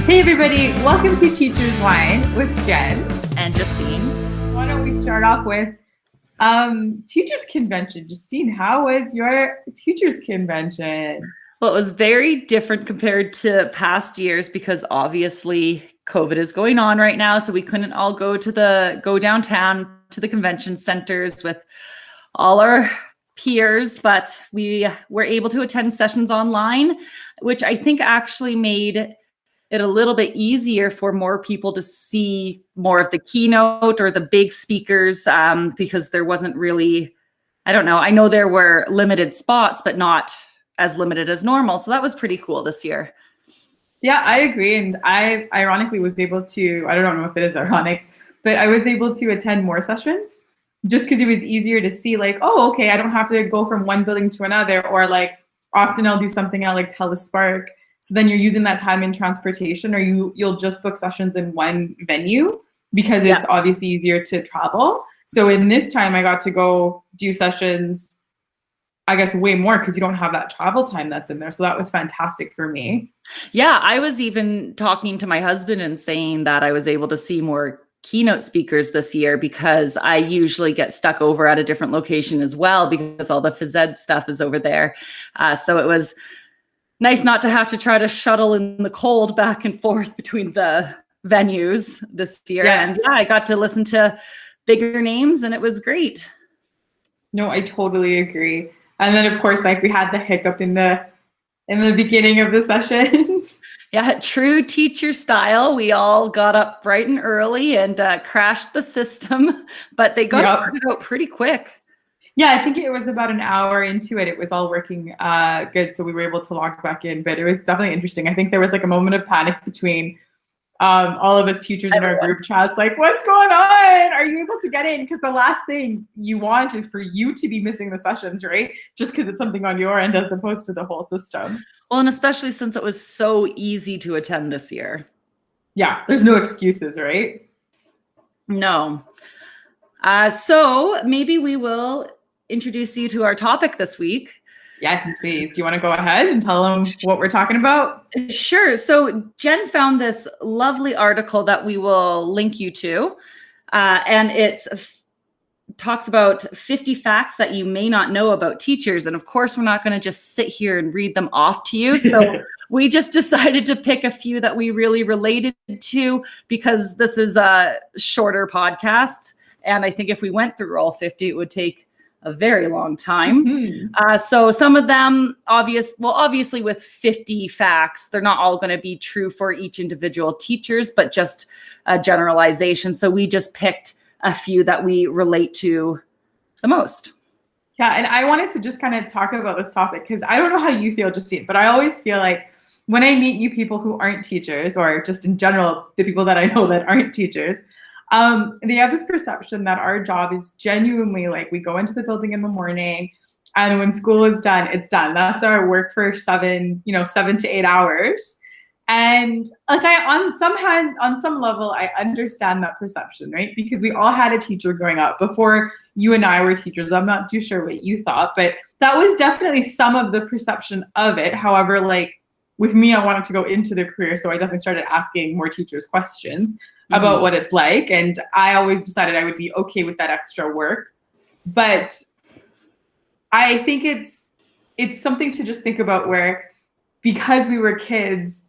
Hey everybody, welcome to Teachers Whine with Jen and Justine. Why don't we start off with Teachers Convention. Justine, how was your Teachers Convention? Well, it was very different compared to past years because obviously COVID is going on right now, so we couldn't all go downtown to the convention centers with all our peers, but we were able to attend sessions online, which I think actually made it a little bit easier for more people to see more of the keynote or the big speakers, because there wasn't really, I don't know, I know there were limited spots, but not as limited as normal. So that was pretty cool this year. Yeah, I agree. And I ironically was able to, I don't know if it is ironic, but I was able to attend more sessions just because it was easier to see like, oh, okay, I don't have to go from one building to another, or like often I'll do something at like Telespark. So then you're using that time in transportation, or you'll just book sessions in one venue because it's obviously easier to travel. So in this time I got to go do sessions, I guess, way more because you don't have that travel time that's in there. So that was fantastic for me. Yeah, I was even talking to my husband and saying that I was able to see more keynote speakers this year because I usually get stuck over at a different location as well because all the phys ed stuff is over there. So it was nice not to have to try to shuttle in the cold back and forth between the venues this year. Yeah. And yeah, I got to listen to bigger names and it was great. No, I totally agree. And then of course, like we had the hiccup in the beginning of the sessions. Yeah, true teacher style. We all got up bright and early and crashed the system, but they got started out pretty quick. Yeah, I think it was about an hour into it. It was all working good, so we were able to log back in. But it was definitely interesting. I think there was like a moment of panic between all of us teachers in our group chats, like, what's going on? Are you able to get in? Because the last thing you want is for you to be missing the sessions, right? Just because it's something on your end as opposed to the whole system. Well, and especially since it was so easy to attend this year. Yeah, there's no excuses, right? No. So maybe we will introduce you to our topic this week. Yes, please. Do you want to go ahead and tell them what we're talking about? Sure. So Jen found this lovely article that we will link you to, and it talks about 50 facts that you may not know about teachers. And of course, we're not going to just sit here and read them off to you. So we just decided to pick a few that we really related to because this is a shorter podcast. And I think if we went through all 50, it would take a very long time. Mm-hmm. So some of them, obviously with 50 facts, they're not all going to be true for each individual teachers, but just a generalization. So we just picked a few that we relate to the most. Yeah, and I wanted to just kind of talk about this topic because I don't know how you feel, Justine, but I always feel like when I meet new people who aren't teachers, or just in general, the people that I know that aren't teachers, they have this perception that our job is genuinely like we go into the building in the morning and when school is done, it's done. That's our work for 7 to 8 hours. And like on some level, I understand that perception, right? Because we all had a teacher growing up before you and I were teachers. I'm not too sure what you thought, but that was definitely some of the perception of it. However, like with me, I wanted to go into the career. So I definitely started asking more teachers questions about what it's like. And I always decided I would be okay with that extra work. But I think it's something to just think about where, because we were kids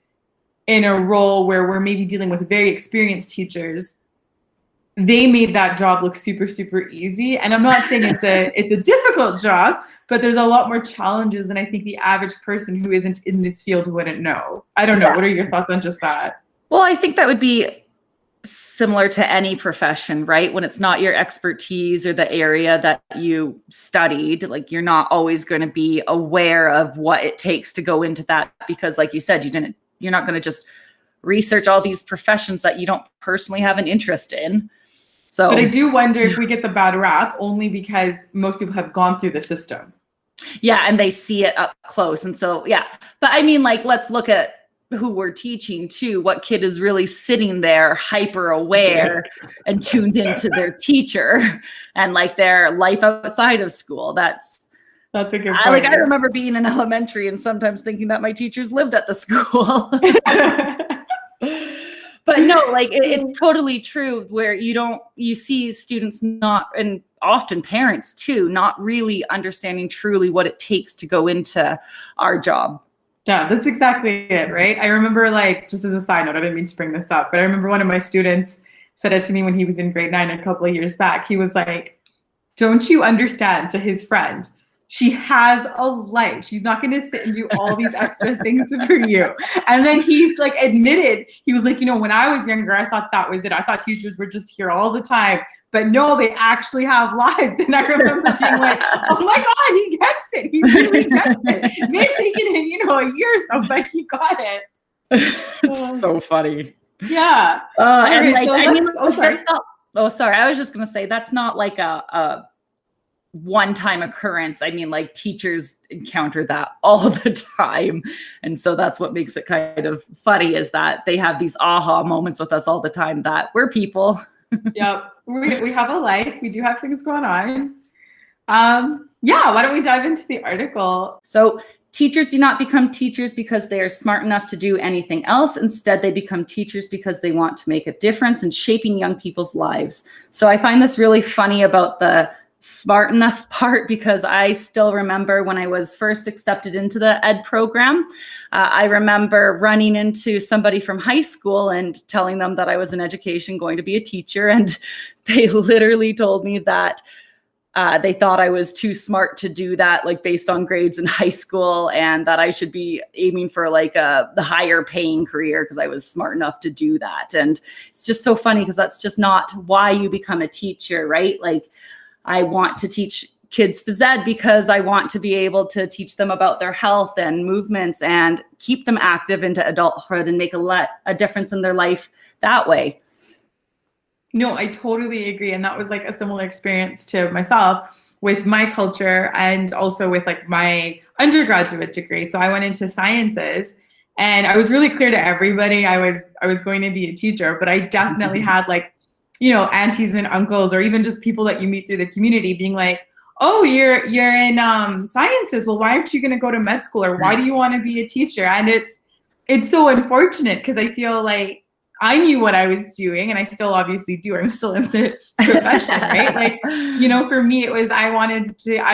in a role where we're maybe dealing with very experienced teachers, they made that job look super, super easy. And I'm not saying it's a difficult job, but there's a lot more challenges than I think the average person who isn't in this field wouldn't know. I don't know. Yeah. What are your thoughts on just that? Well, I think that would be similar to any profession, right? When it's not your expertise or the area that you studied, like you're not always going to be aware of what it takes to go into that because, like you said, you're not going to just research all these professions that you don't personally have an interest in. So, but I do wonder if we get the bad rap only because most people have gone through the system. Yeah, and they see it up close. And so, yeah. But I mean, like, let's look at who we're teaching too. What kid is really sitting there hyper aware and tuned into their teacher and like their life outside of school? That's a good point. I remember being in elementary and sometimes thinking that my teachers lived at the school. But no, like it's totally true where you see students not, and often parents too, not really understanding truly what it takes to go into our job. Yeah, that's exactly it, right? I remember, like, just as a side note, I didn't mean to bring this up, but I remember one of my students said it to me when he was in grade 9 a couple of years back. He was like, don't you understand, to his friend, she has a life. She's not going to sit and do all these extra things for you. And then he's like admitted, he was like, when I was younger, I thought that was it. I thought teachers were just here all the time. But no, they actually have lives. And I remember being like, oh my God, he gets it. He really gets it. It may have taken him, a year or so, but he got it. It's so funny. Yeah. And like, so I mean, sorry. that's not, oh, sorry. I was just going to say, that's not like a one-time occurrence. I mean, like, teachers encounter that all the time. And so that's what makes it kind of funny, is that they have these aha moments with us all the time, that we're people. Yep. We have a life. We do have things going on. Yeah. Why don't we dive into the article? So teachers do not become teachers because they are smart enough to do anything else. Instead, they become teachers because they want to make a difference in shaping young people's lives. So I find this really funny about the smart enough part, because I still remember when I was first accepted into the ed program, I remember running into somebody from high school and telling them that I was in education, going to be a teacher. And they literally told me that they thought I was too smart to do that, like based on grades in high school, and that I should be aiming for like the higher paying career because I was smart enough to do that. And it's just so funny, because that's just not why you become a teacher, right? Like, I want to teach kids phys ed because I want to be able to teach them about their health and movements and keep them active into adulthood and make a difference in their life that way. No, I totally agree. And that was like a similar experience to myself with my culture, and also with like my undergraduate degree. So I went into sciences, and I was really clear to everybody I was going to be a teacher, but I definitely had like, aunties and uncles, or even just people that you meet through the community, being like, oh, you're in sciences. Well, why aren't you going to go to med school? Or why do you want to be a teacher? And it's so unfortunate, because I feel like I knew what I was doing, and I still obviously do. I'm still in the profession, right? Like, for me, it was, I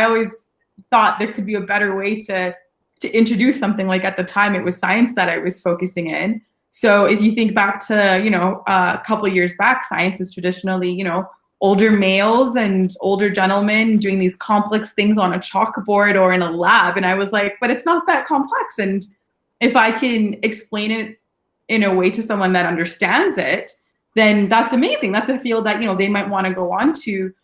always thought there could be a better way to introduce something. Like, at the time, it was science that I was focusing in. So if you think back to, a couple of years back, science is traditionally, older males and older gentlemen doing these complex things on a chalkboard or in a lab. And I was like, but it's not that complex. And if I can explain it in a way to someone that understands it, then that's amazing. That's a field that, they might want to go on to,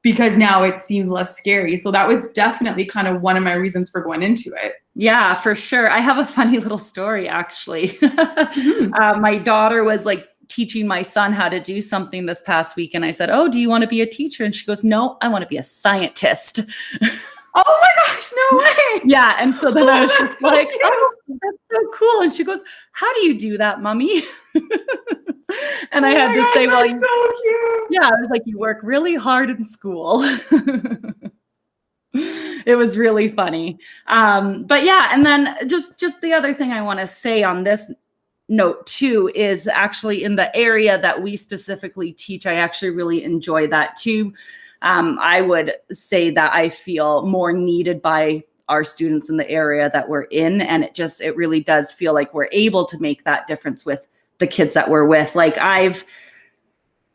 because now it seems less scary. So that was definitely kind of one of my reasons for going into it. Yeah, for sure. I have a funny little story, actually. My daughter was like teaching my son how to do something this past week. And I said, oh, do you want to be a teacher? And she goes, no, I want to be a scientist. Oh my gosh, no way. Yeah. And so then I was just so like, cute. oh, that's so cool. And she goes, how do you do that, mommy? And I had to say, well, so cute. Yeah, I was like, you work really hard in school. It was really funny. But yeah, and then just the other thing I want to say on this note too is actually in the area that we specifically teach, I actually really enjoy that too. I would say that I feel more needed by our students in the area that we're in. And it really does feel like we're able to make that difference with the kids that we're with. Like, I've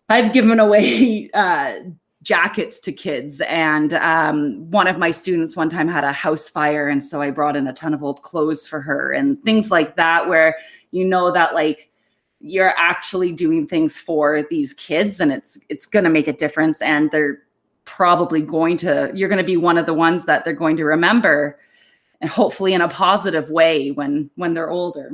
given away jackets to kids, and one of my students one time had a house fire, and so I brought in a ton of old clothes for her and things like that, where that like you're actually doing things for these kids, and it's going to make a difference, and they're probably you're going to be one of the ones that they're going to remember, and hopefully in a positive way when they're older.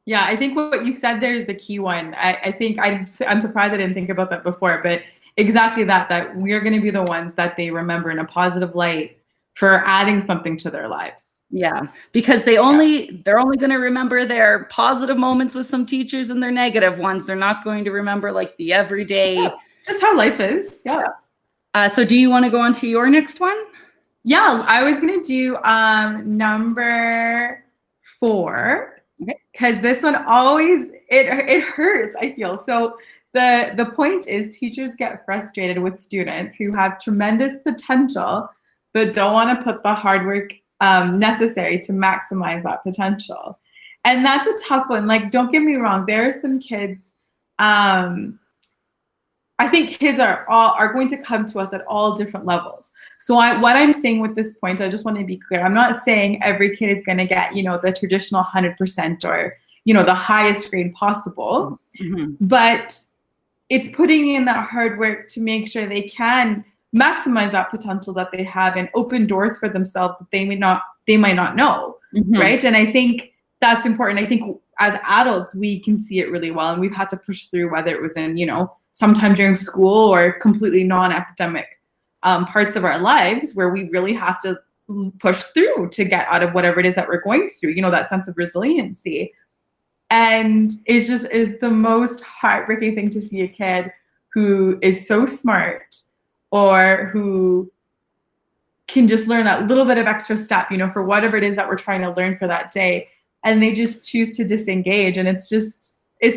Yeah, I think what you said there is the key one. I think I'm surprised I didn't think about that before, but exactly that we're going to be the ones that they remember in a positive light for adding something to their lives. Yeah, because they're only going to remember their positive moments with some teachers and their negative ones. They're not going to remember like the everyday. Just how life is. Yeah. So do you want to go on to your next one? Yeah, I was going to do number 4. Okay. because this one always it hurts, I feel. So the point is teachers get frustrated with students who have tremendous potential but don't want to put the hard work necessary to maximize that potential. And that's a tough one. Like, don't get me wrong, there are some kids, I think kids are going to come to us at all different levels. So what I'm saying with this point, I just want to be clear. I'm not saying every kid is going to get, the traditional 100% or, the highest grade possible, but it's putting in that hard work to make sure they can maximize that potential that they have and open doors for themselves that they might not know, right? And I think that's important. I think as adults, we can see it really well, and we've had to push through, whether it was in, sometime during school or completely non-academic parts of our lives where we really have to push through to get out of whatever it is that we're going through, that sense of resiliency. And it just is the most heartbreaking thing to see a kid who is so smart or who can just learn that little bit of extra step, for whatever it is that we're trying to learn for that day. And they just choose to disengage. And it's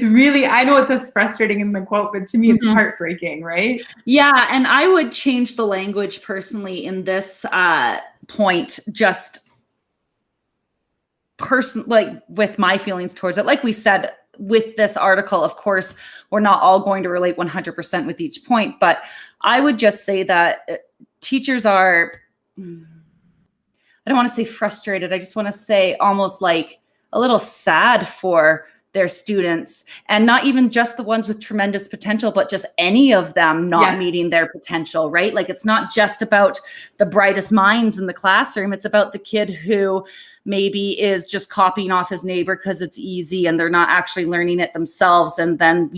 really, I know it says frustrating in the quote, but to me it's heartbreaking, right? Yeah, and I would change the language personally in this point, just like with my feelings towards it. Like we said, with this article, of course, we're not all going to relate 100% with each point, but I would just say that teachers are, I don't want to say frustrated. I just want to say almost like a little sad for their students, and not even just the ones with tremendous potential, but just any of them not meeting their potential, right? Like, it's not just about the brightest minds in the classroom. It's about the kid who maybe is just copying off his neighbor because it's easy and they're not actually learning it themselves. And then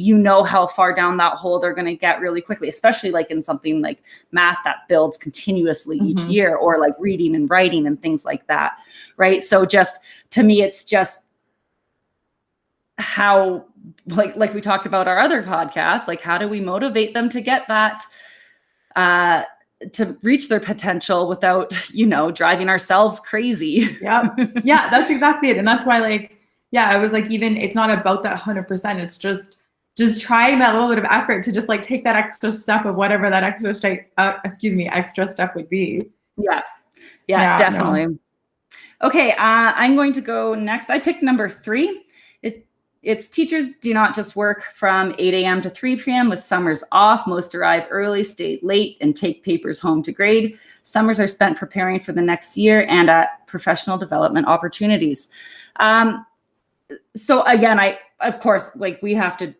how far down that hole they're going to get really quickly, especially like in something like math that builds continuously each year, or like reading and writing and things like that, right? So just, to me, it's just how, like we talked about our other podcast, like how do we motivate them to get that, to reach their potential without, driving ourselves crazy. Yeah, that's exactly it. And that's why, I was like, even it's not about that 100%. It's just trying that little bit of effort to just like take that extra step of whatever that extra step would be. Yeah, definitely. No. Okay, I'm going to go next. I picked number 3. It's teachers do not just work from 8 a.m. to 3 p.m. with summers off. Most arrive early, stay late, and take papers home to grade. Summers are spent preparing for the next year and at professional development opportunities. So again, of course, we have to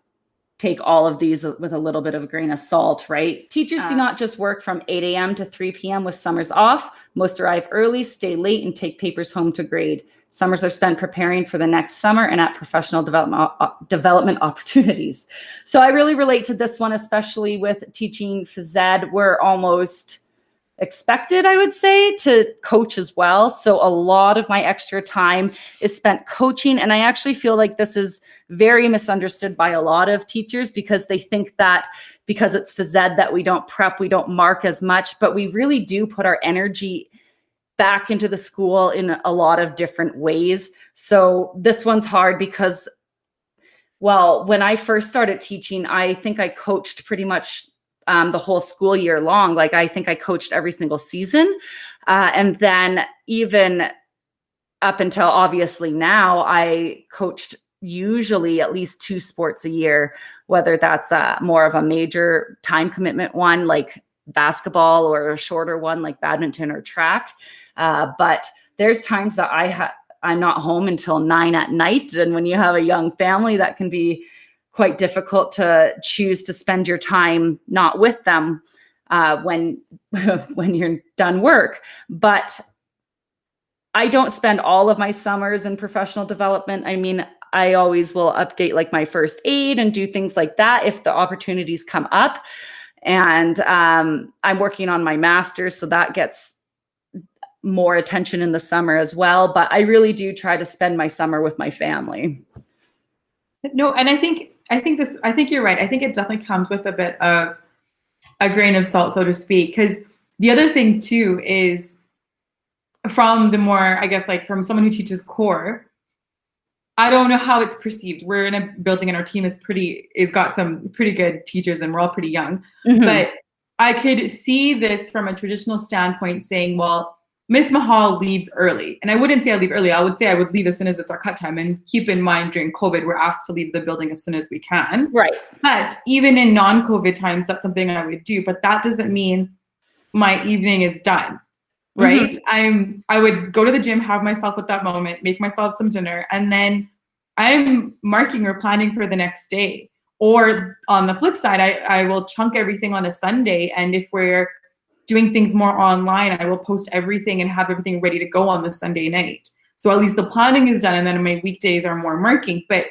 take all of these with a little bit of a grain of salt, right? Teachers do not just work from 8 a.m. to 3 p.m. with summers off. Most arrive early, stay late, and take papers home to grade. Summers are spent preparing for the next summer and at professional development opportunities. So I really relate to this one, especially with teaching phys ed. We're almost expected, I would say, to coach as well. So a lot of my extra time is spent coaching. And I actually feel like this is very misunderstood by a lot of teachers, because they think that because it's phys ed that we don't prep, we don't mark as much, but we really do put our energy back into the school in a lot of different ways. So this one's hard because, well, when I first started teaching, I think I coached pretty much the whole school year long. Like, I think I coached every single season. And then even up until obviously now, I coached usually at least 2 sports a year, whether that's more of a major time commitment one like basketball, or a shorter one like badminton or track. But there's times that I'm not home until 9 at night. And when you have a young family, that can be quite difficult to choose to spend your time not with them when you're done work. But I don't spend all of my summers in professional development. I mean, I always will update like my first aid and do things like that if the opportunities come up. And I'm working on my master's, so that gets more attention in the summer as well. But I really do try to spend my summer with my family. No, and I think you're right. I think it definitely comes with a bit of a grain of salt, so to speak. Because the other thing too is, from the more, I guess, like from someone who teaches core, I don't know how it's perceived. We're in a building and our team is got some pretty good teachers and we're all pretty young. But I could see this from a traditional standpoint saying, well, Miss Mahal leaves early. And I wouldn't say I leave early. I would say I would leave as soon as it's our cut time. And keep in mind, during COVID, we're asked to leave the building as soon as we can. Right. But even in non-COVID times, that's something I would do. But that doesn't mean my evening is done. Right. I would go to the gym, have myself at that moment, make myself some dinner, and then I'm marking or planning for the next day. Or on the flip side, I will chunk everything on a Sunday. And if we're doing things more online, I will post everything and have everything ready to go on the Sunday night. So at least the planning is done, and then my weekdays are more marking. But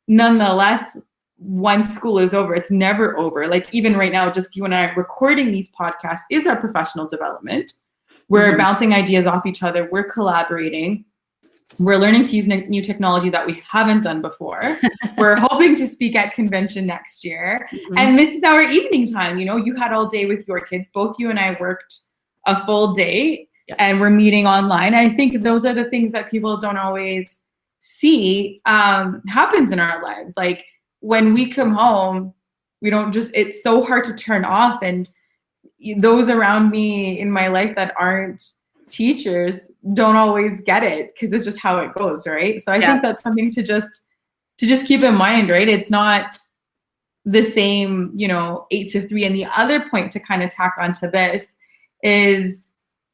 nonetheless, once school is over, it's never over. Like even right now, just you and I recording these podcasts is our professional development. We're bouncing ideas off each other. We're collaborating. We're learning to use new technology that we haven't done before. We're hoping to speak at convention next year. And this is our evening time. You know, you had all day with your kids. Both you and I worked a full day and we're meeting online. I think those are the things that people don't always see happens in our lives. Like when we come home, we don't just, it's so hard to turn off. And those around me in my life that aren't teachers don't always get it because it's just how it goes, right? So I think that's something to just keep in mind, right? It's not the same, 8 to 3. And the other point to kind of tack onto this is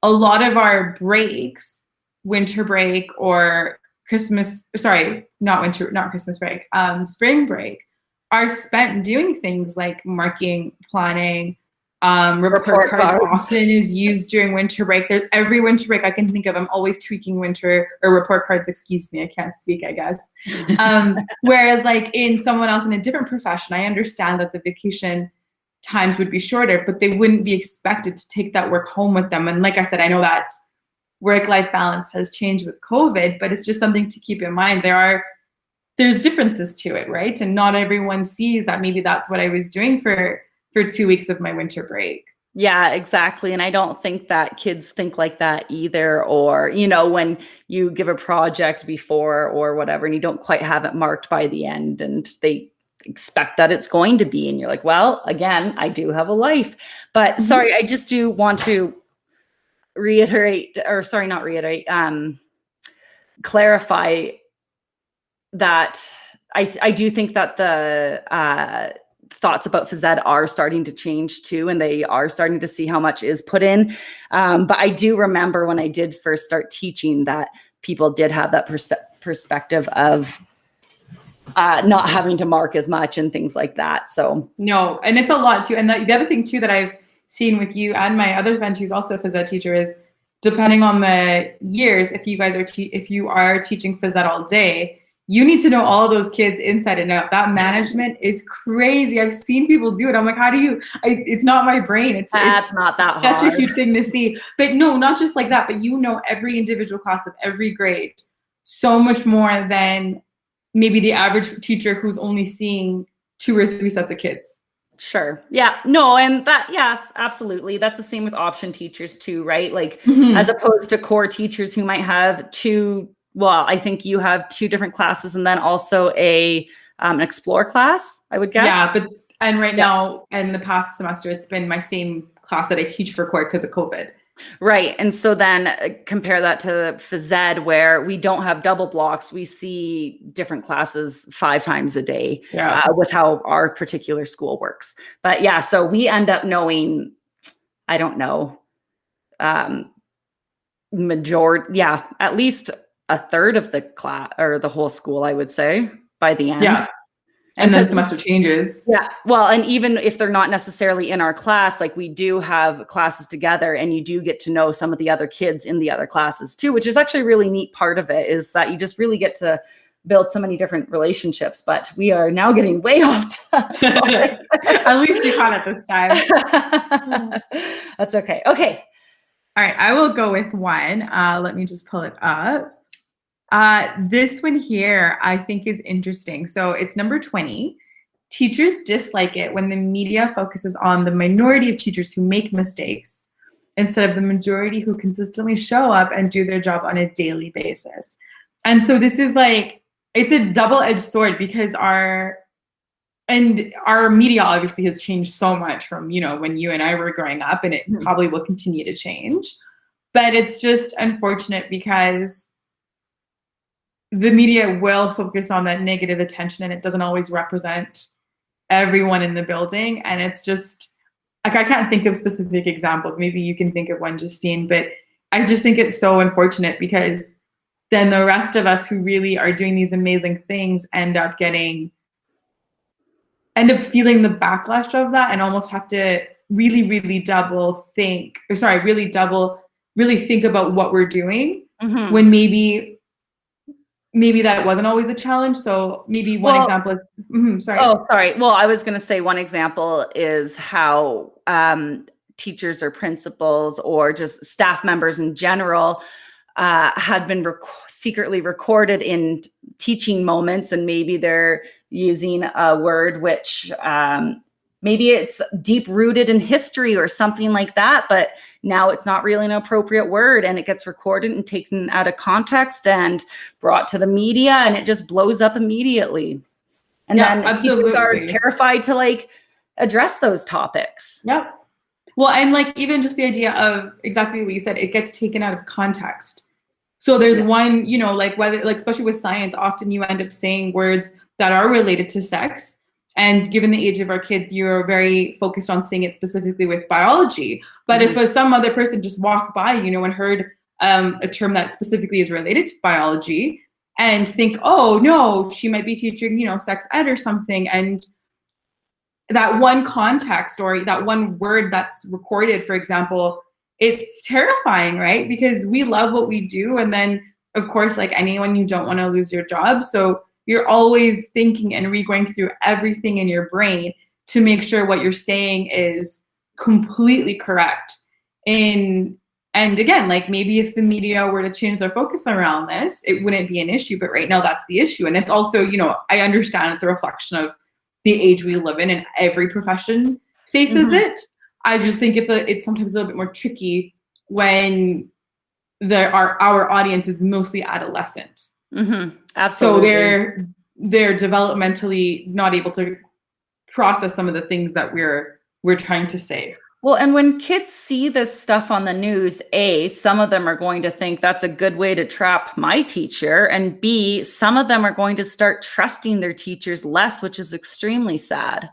a lot of our breaks, winter break or not Christmas break, spring break, are spent doing things like marking, planning. Report cards often is used during winter break. Every winter break I can think of, I'm always tweaking report cards. Excuse me, I can't speak, I guess. Whereas like in someone else in a different profession, I understand that the vacation times would be shorter, but they wouldn't be expected to take that work home with them. And like I said, I know that work-life balance has changed with COVID, but it's just something to keep in mind. There's differences to it, right? And not everyone sees that maybe that's what I was doing for 2 weeks of my winter break. Yeah, exactly. And I don't think that kids think like that either. Or, when you give a project before or whatever, and you don't quite have it marked by the end and they expect that it's going to be. And you're like, well, again, I do have a life. But sorry, I just do want to clarify that I do think that the thoughts about phys ed are starting to change too, and they are starting to see how much is put in. But I do remember when I did first start teaching that people did have that perspective of not having to mark as much and things like that. So no, and it's a lot too. And the other thing too that I've seen with you and my other friend who's also a phys ed teacher is, depending on the years, if you are teaching phys ed all day, you need to know all those kids inside and out. That management is crazy. I've seen people do it. I'm like, how do you? It's not my brain. It's not that such hard. a huge thing to see. But no, not just like that. But every individual class of every grade so much more than maybe the average teacher who's only seeing 2 or 3 sets of kids. Sure. Yeah. No. And yes, absolutely. That's the same with option teachers too, right? Like as opposed to core teachers who might have I think you have 2 different classes and then also an explore class, I would guess. Yeah. And right now in the past semester, it's been my same class that I teach for core because of COVID. Right. And so then compare that to phys ed where we don't have double blocks. We see different classes 5 times a day with how our particular school works. But yeah, so we end up knowing, I don't know, at least a third of the class or the whole school, I would say, by the end. Yeah. And then semester changes. Yeah. Well, and even if they're not necessarily in our class, like we do have classes together and you do get to know some of the other kids in the other classes too, which is actually a really neat part of it, is that you just really get to build so many different relationships. But we are now getting way off topic. At least you caught it this time. That's okay. Okay. All right. I will go with one. Let me just pull it up. This one here, I think is interesting. So it's number 20. Teachers dislike it when the media focuses on the minority of teachers who make mistakes instead of the majority who consistently show up and do their job on a daily basis. And so this is like, it's a double-edged sword because our media obviously has changed so much from, you know, when you and I were growing up, and it probably will continue to change. But it's just unfortunate because the media will focus on that negative attention, and it doesn't always represent everyone in the building. And it's just like, I can't think of specific examples. Maybe you can think of one, Justine, but I just think it's so unfortunate because then the rest of us who really are doing these amazing things end up feeling the backlash of that, and almost have to really think about what we're doing, when maybe that wasn't always a challenge. So maybe one example is, sorry. Oh, sorry. Well, I was going to say one example is how teachers or principals or just staff members in general had been secretly recorded in teaching moments, and maybe they're using a word which maybe it's deep rooted in history or something like that, but now it's not really an appropriate word, and it gets recorded and taken out of context and brought to the media, and it just blows up immediately. And then teachers are terrified to like address those topics. Yep. Well, and like even just the idea of exactly what you said, it gets taken out of context. So there's one, you know, like whether, like especially with science, often you end up saying words that are related to sex. And given the age of our kids, you're very focused on saying it specifically with biology. But if some other person just walked by, you know, and heard a term that specifically is related to biology, and think, oh no, she might be teaching, you know, sex ed or something, and that one context or that one word that's recorded, for example, it's terrifying, right? Because we love what we do, and then of course, like anyone, you don't want to lose your job, so you're always thinking and re-going through everything in your brain to make sure what you're saying is completely correct. And again, like maybe if the media were to change their focus around this, it wouldn't be an issue. But right now that's the issue. And it's also, you know, I understand it's a reflection of the age we live in, and every profession faces it. I just think it's sometimes a little bit more tricky when our audience is mostly adolescent. Absolutely. So they're developmentally not able to process some of the things that we're trying to say. Well, and when kids see this stuff on the news, A, some of them are going to think that's a good way to trap my teacher, and B, some of them are going to start trusting their teachers less, which is extremely sad.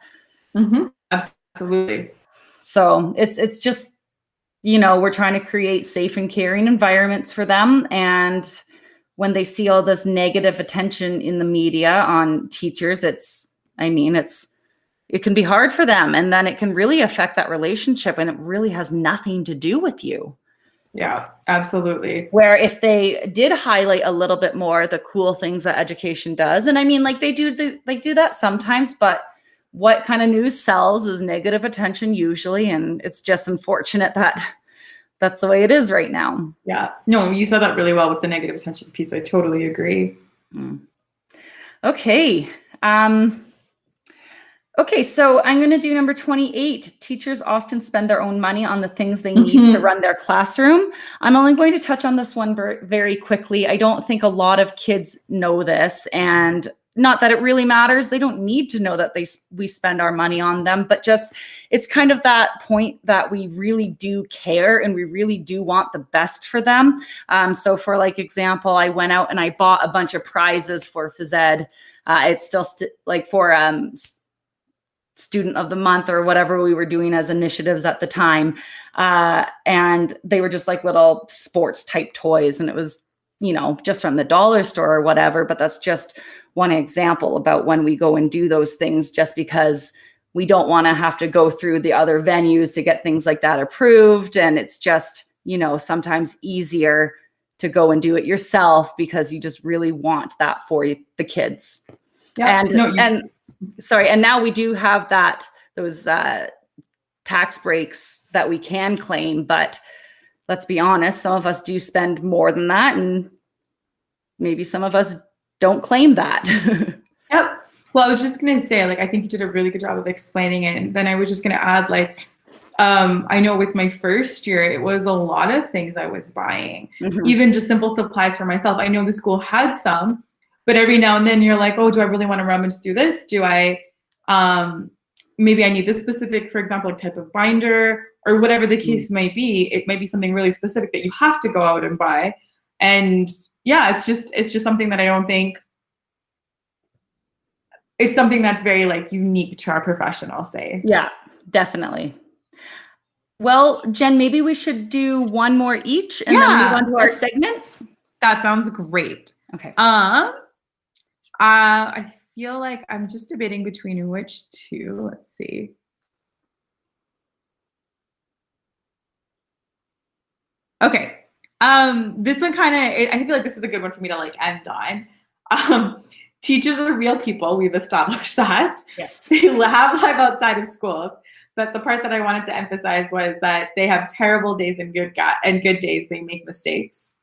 Absolutely. So it's just, you know, we're trying to create safe and caring environments for them, and when they see all this negative attention in the media on teachers, it can be hard for them. And then it can really affect that relationship, and it really has nothing to do with you. Yeah, absolutely. Where if they did highlight a little bit more the cool things that education does, and I mean, like they do that sometimes, but what kind of news sells is negative attention usually. And it's just unfortunate that that's the way it is right now. Yeah. No, you said that really well with the negative attention piece. I totally agree. Okay. Okay, so I'm going to do number 28. Teachers often spend their own money on the things they need to run their classroom. I'm only going to touch on this one very quickly. I don't think a lot of kids know this, and not that it really matters. They don't need to know that we spend our money on them, but just it's kind of that point that we really do care and we really do want the best for them. So for like example, I went out and I bought a bunch of prizes for phys ed. It's still like for student of the month or whatever we were doing as initiatives at the time. And they were just like little sports type toys. And it was, you know, just from the dollar store or whatever, but that's just one example about when we go and do those things, just because we don't want to have to go through the other venues to get things like that approved. And it's just, you know, sometimes easier to go and do it yourself because you just really want that for the kids. Yeah. And now we do have those tax breaks that we can claim, but let's be honest, some of us do spend more than that, and maybe some of us don't claim that. Yep. Well, I was just going to say, like, I think you did a really good job of explaining it. And then I was just going to add, like, I know with my first year, it was a lot of things I was buying, even just simple supplies for myself. I know the school had some, But every now and then you're like, oh, do I really want to rummage through this? Do I, maybe I need this specific, for example, type of binder or whatever the case might be. It might be something really specific that you have to go out and buy. And yeah, it's just something that I don't think, it's something that's very like unique to our profession, I'll say. Yeah, definitely. Well, Jen, maybe we should do one more each and then move on to our segment. That sounds great. Okay. I feel like I'm just debating between which two. Let's see. Okay. This one kind of, I feel like this is a good one for me to like end on. Teachers are real people. We've established that. Yes. They have life outside of schools. But the part that I wanted to emphasize was that they have terrible days and good days. They make mistakes.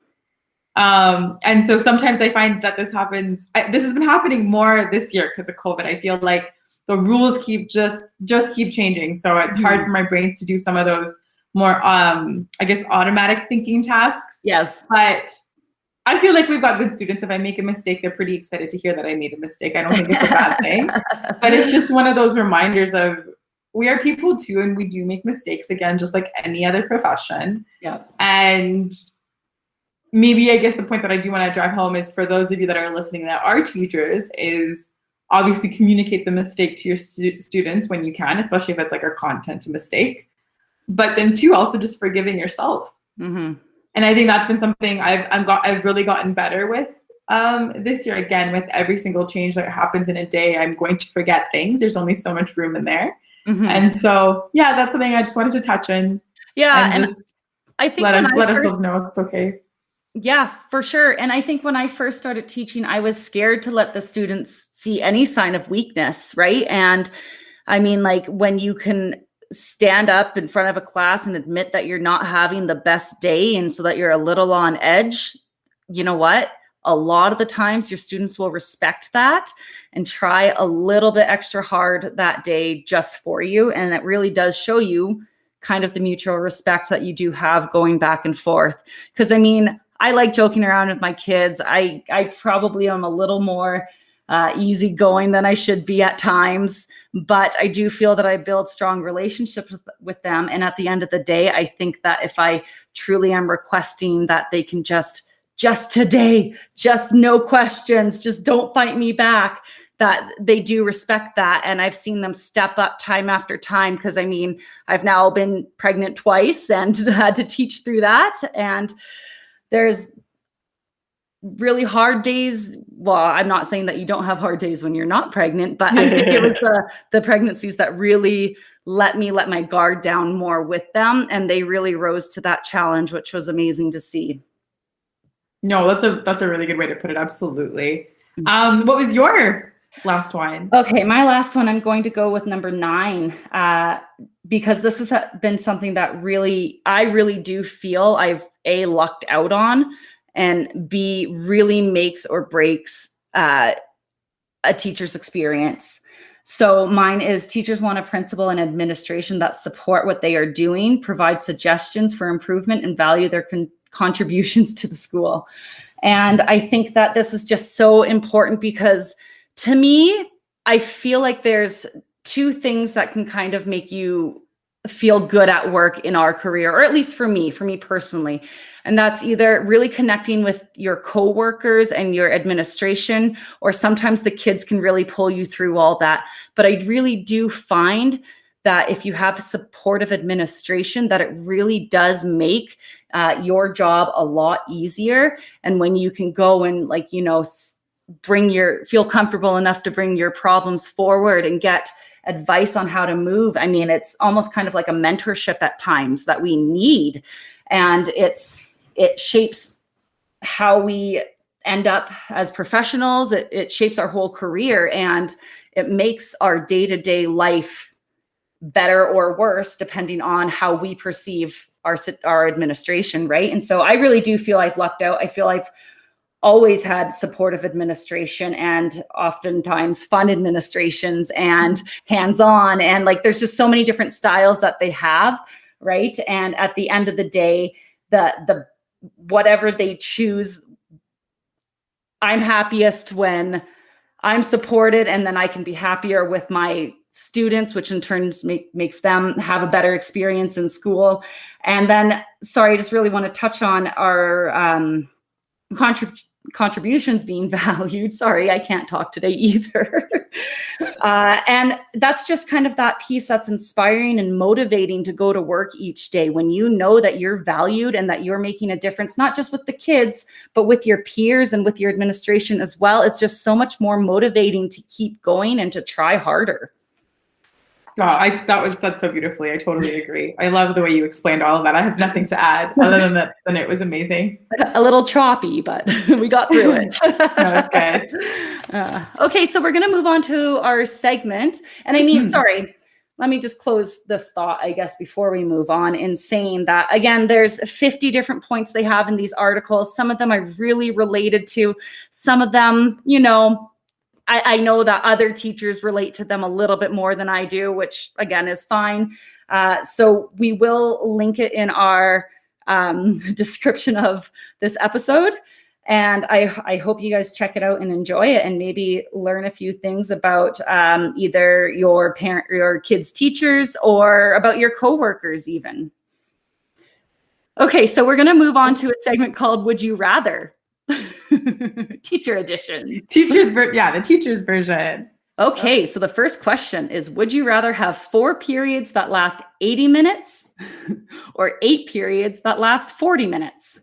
And so sometimes I find that this happens. This has been happening more this year because of COVID. I feel like the rules keep just keep changing. So it's hard for my brain to do some of those more, I guess, automatic thinking tasks. Yes. But I feel like we've got good students. If I make a mistake, they're pretty excited to hear that I made a mistake. I don't think it's a bad thing. But it's just one of those reminders of we are people too, and we do make mistakes, again, just like any other profession. Yeah. And maybe I guess the point that I do want to drive home is for those of you that are listening that are teachers is obviously communicate the mistake to your students when you can, especially if it's like a content mistake. But then too, also just forgiving yourself. Mm-hmm. And I think that's been something I've really gotten better with this year. Again, with every single change that happens in a day, I'm going to forget things. There's only so much room in there. Mm-hmm. And so, yeah, that's something I just wanted to touch on. Yeah. And just I think let ourselves know it's okay. Yeah, for sure. And I think when I first started teaching, I was scared to let the students see any sign of weakness, right? And I mean, like when you can stand up in front of a class and admit that you're not having the best day and so that you're a little on edge, you know what? A lot of the times your students will respect that and try a little bit extra hard that day just for you. And it really does show you kind of the mutual respect that you do have going back and forth. Because I mean, I like joking around with my kids. I probably am a little more easygoing than I should be at times, but I do feel that I build strong relationships with them. And at the end of the day, I think that if I truly am requesting that they can just today, just no questions, just don't fight me back, that they do respect that. And I've seen them step up time after time. Cause I mean, I've now been pregnant twice and had to teach through that. And there's really hard days. Well, I'm not saying that you don't have hard days when you're not pregnant, but I think it was the pregnancies that really let me let my guard down more with them. And they really rose to that challenge, which was amazing to see. No, that's a really good way to put it. Absolutely. What was your last one? Okay, my last one, I'm going to go with number 9, because this has been something that I really do feel I've lucked out on, and B, really makes or breaks a teacher's experience. So mine is teachers want a principal and administration that support what they are doing, provide suggestions for improvement, and value their contributions to the school. And I think that this is just so important because to me, I feel like there's 2 things that can kind of make you feel good at work in our career, or at least for me personally. And that's either really connecting with your coworkers and your administration, or sometimes the kids can really pull you through all that. But I really do find that if you have supportive administration, that it really does make your job a lot easier. And when you can go and feel comfortable enough to bring your problems forward and get advice on how to move. I mean, it's almost kind of like a mentorship at times that we need. And it shapes how we end up as professionals. It shapes our whole career, and it makes our day-to-day life better or worse, depending on how we perceive our administration, right? And so I really do feel I've lucked out. I feel I've always had supportive administration, and oftentimes fun administrations and hands-on. And there's just so many different styles that they have, right? And at the end of the day, the whatever they choose, I'm happiest when I'm supported, and then I can be happier with my students, which in turn makes them have a better experience in school. And then, sorry, I just really want to touch on our contributions being valued. Sorry, I can't talk today either. And that's just kind of that piece that's inspiring and motivating to go to work each day when you know that you're valued and that you're making a difference, not just with the kids, but with your peers and with your administration as well. It's just so much more motivating to keep going and to try harder. Oh, that was said so beautifully. I totally agree. I love the way you explained all of that. I have nothing to add other than that. Then it was amazing. A little choppy, but we got through it. No, it's good. Okay, so we're going to move on to our segment. And I mean, sorry, let me just close this thought, I guess, before we move on, in saying that, again, there's 50 different points they have in these articles. Some of them I really related to. Some of them, you know, I know that other teachers relate to them a little bit more than I do, which again is fine. So we will link it in our description of this episode. And I hope you guys check it out and enjoy it, and maybe learn a few things about either your parent or your kids' teachers, or about your coworkers even. Okay, so we're going to move on to a segment called Would You Rather? Teacher edition. The teacher's version. Okay, so the first question is, would you rather have 4 periods that last 80 minutes or 8 periods that last 40 minutes?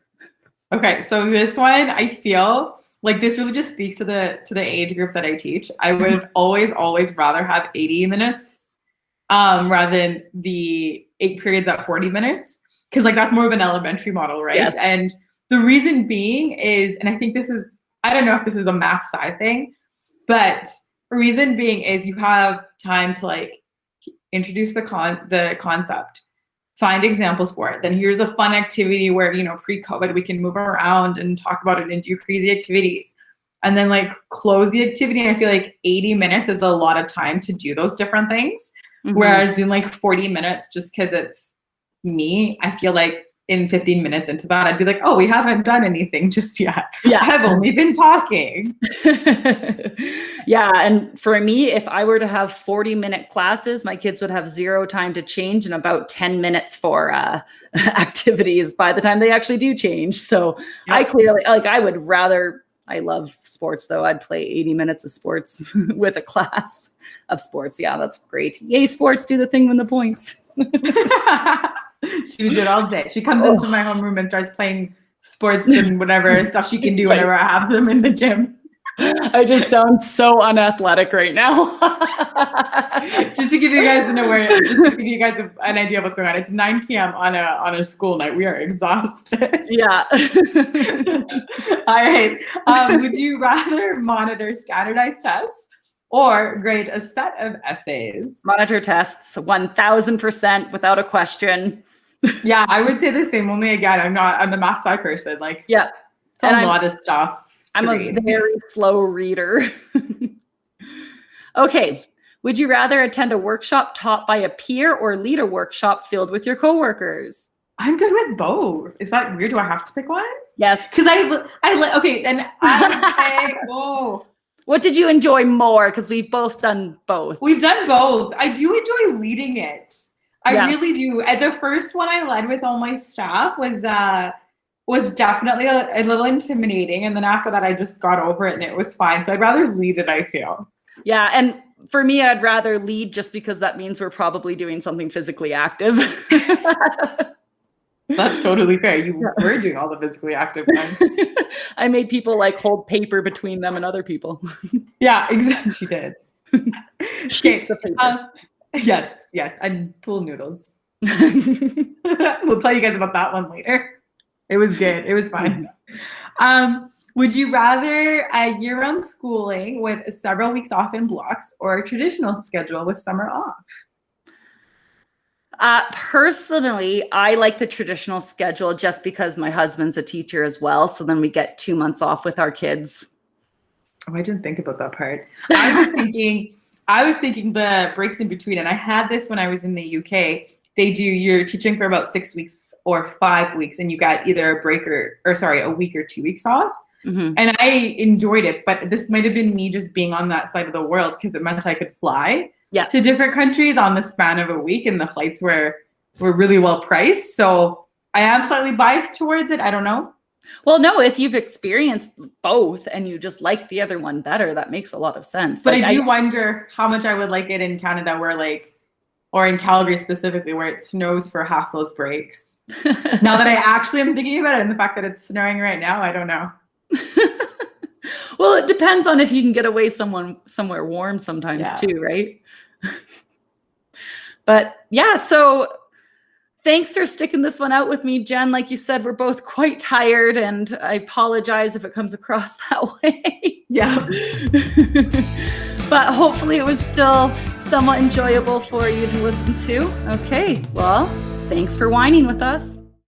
Okay, so this one, I feel like this really just speaks to the age group that I teach. I would always rather have 80 minutes rather than the 8 periods at 40 minutes, because like that's more of an elementary model, right? Yes. And the reason being is, and I think this is, I don't know if this is a math side thing, but the reason being is you have time to like introduce the concept, find examples for it. Then here's a fun activity where, you know, pre-COVID, we can move around and talk about it and do crazy activities. And then like close the activity. I feel like 80 minutes is a lot of time to do those different things. Whereas in like 40 minutes, just because it's me, I feel like in 15 minutes into that, I'd be like, oh, we haven't done anything just yet. Yeah. I've only been talking. Yeah. And for me, if I were to have 40-minute classes, my kids would have 0 time to change and about 10 minutes for activities by the time they actually do change. So yeah. I clearly, like, I would rather, I love sports though. I'd play 80 minutes of sports with a class of sports. Yeah, that's great. Yay, sports, do the thing, win the points. She would do it all day. She comes into my homeroom and starts playing sports and whatever stuff she can do whenever I have them in the gym. I just sound so unathletic right now. Just to give you guys an idea of what's going on. It's 9 p.m. on a school night. We are exhausted. Yeah. All right. Would you rather monitor standardized tests or grade a set of essays? Monitor tests, 1000% without a question. Yeah, I would say the same. Only again, I'm a math sci person. Like, yeah, it's a lot of stuff. I'm a very slow reader. Okay. Would you rather attend a workshop taught by a peer or lead a workshop filled with your coworkers? I'm good with both. Is that weird? Do I have to pick one? Yes. Because okay, then I would say, whoa. What did you enjoy more? Because we've both done both. We've done both. I do enjoy leading it. I really do. And the first one I led with all my staff was definitely a little intimidating. And then after that, I just got over it and it was fine. So I'd rather lead it, I feel. Yeah. And for me, I'd rather lead just because that means we're probably doing something physically active. That's totally fair. You were doing all the physically active ones. I made people like hold paper between them and other people. Yeah, exactly. She did. Sheets of paper. Yes. And pool noodles. We'll tell you guys about that one later. It was good. It was fun. Would you rather a year-round schooling with several weeks off in blocks or a traditional schedule with summer off? Personally, I like the traditional schedule just because my husband's a teacher as well. So then we get 2 months off with our kids. Oh, I didn't think about that part. I was thinking the breaks in between. And I had this when I was in the UK. You're teaching for about 6 weeks or 5 weeks and you got either a week or 2 weeks off. Mhm. And I enjoyed it, but this might have been me just being on that side of the world because it meant I could fly Yeah. to different countries on the span of a week, and the flights were really well priced. So I am slightly biased towards it. I don't know. Well, no, if you've experienced both and you just like the other one better, that makes a lot of sense. But Like I do wonder how much I would like it in Canada where like, or in Calgary specifically, where it snows for half those breaks. Now that I actually am thinking about it and the fact that it's snowing right now, I don't know. Well, it depends on if you can get away somewhere warm sometimes too, right? But yeah, so thanks for sticking this one out with me, Jen. Like you said, we're both quite tired, and I apologize if it comes across that way. Yeah. But hopefully it was still somewhat enjoyable for you to listen to. Okay, well, thanks for whining with us.